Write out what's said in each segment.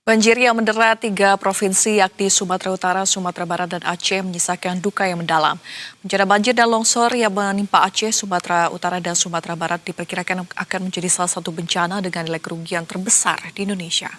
Banjir yang mendera 3 provinsi yakni Sumatera Utara, Sumatera Barat, dan Aceh menyisakan duka yang mendalam. Bencana banjir dan longsor yang menimpa Aceh, Sumatera Utara, dan Sumatera Barat diperkirakan akan menjadi salah satu bencana dengan nilai kerugian terbesar di Indonesia.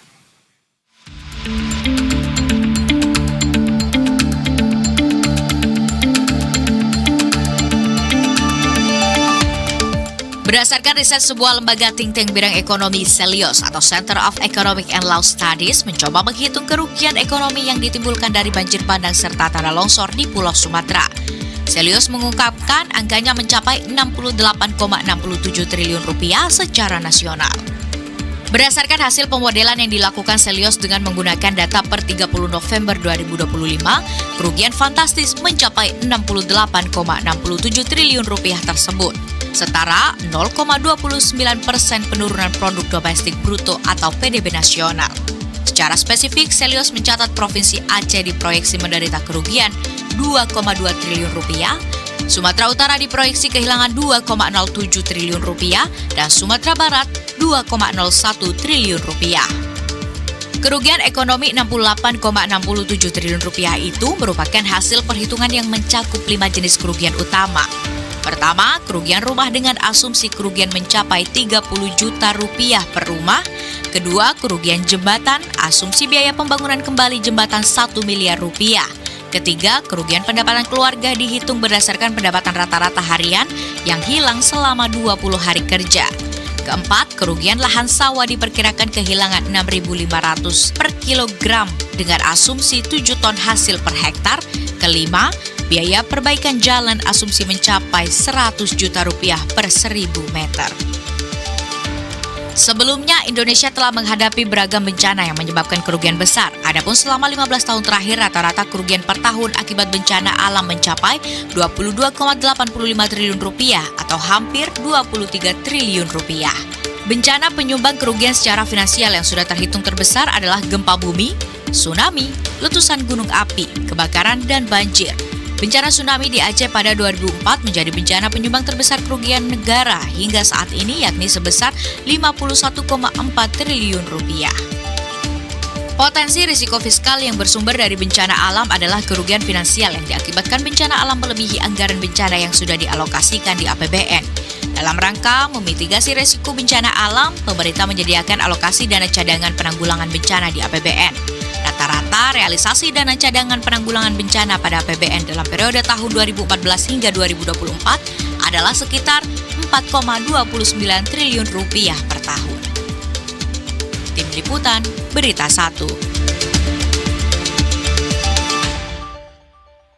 Berdasarkan riset sebuah lembaga think tank bidang ekonomi Celios atau Center of Economic and Law Studies mencoba menghitung kerugian ekonomi yang ditimbulkan dari banjir bandang serta tanah longsor di Pulau Sumatera. Celios mengungkapkan angkanya mencapai 68,67 triliun rupiah secara nasional. Berdasarkan hasil pemodelan yang dilakukan Celios dengan menggunakan data per 30 November 2025, kerugian fantastis mencapai 68,67 triliun rupiah tersebut. Setara 0,29% penurunan produk domestik bruto atau PDB nasional. Secara spesifik, Celios mencatat Provinsi Aceh diproyeksi menderita kerugian 2,2 triliun rupiah, Sumatera Utara diproyeksi kehilangan 2,07 triliun rupiah, dan Sumatera Barat 2,01 triliun rupiah. Kerugian ekonomi 68,67 triliun rupiah itu merupakan hasil perhitungan yang mencakup 5 jenis kerugian utama. Pertama, kerugian rumah dengan asumsi kerugian mencapai 30 juta rupiah per rumah. Kedua, kerugian jembatan, asumsi biaya pembangunan kembali jembatan 1 miliar rupiah. Ketiga, kerugian pendapatan keluarga dihitung berdasarkan pendapatan rata-rata harian yang hilang selama 20 hari kerja. Keempat, kerugian lahan sawah diperkirakan kehilangan 6.500 per kilogram dengan asumsi 7 ton hasil per hektar. Kelima, biaya perbaikan jalan asumsi mencapai 100 juta rupiah per 1.000 meter. Sebelumnya, Indonesia telah menghadapi beragam bencana yang menyebabkan kerugian besar. Adapun selama 15 tahun terakhir, rata-rata kerugian per tahun akibat bencana alam mencapai 22,85 triliun rupiah atau hampir 23 triliun rupiah. Bencana penyumbang kerugian secara finansial yang sudah terhitung terbesar adalah gempa bumi, tsunami, letusan gunung api, kebakaran, dan banjir. Bencana tsunami di Aceh pada 2004 menjadi bencana penyumbang terbesar kerugian negara hingga saat ini, yakni sebesar 51,4 triliun rupiah. Potensi risiko fiskal yang bersumber dari bencana alam adalah kerugian finansial yang diakibatkan bencana alam melebihi anggaran bencana yang sudah dialokasikan di APBN. Dalam rangka memitigasi risiko bencana alam, pemerintah menyediakan alokasi dana cadangan penanggulangan bencana di APBN. Rata-rata realisasi dana cadangan penanggulangan bencana pada APBN dalam periode tahun 2014 hingga 2024 adalah sekitar 4,29 triliun rupiah per tahun. Tim Liputan, Berita 1.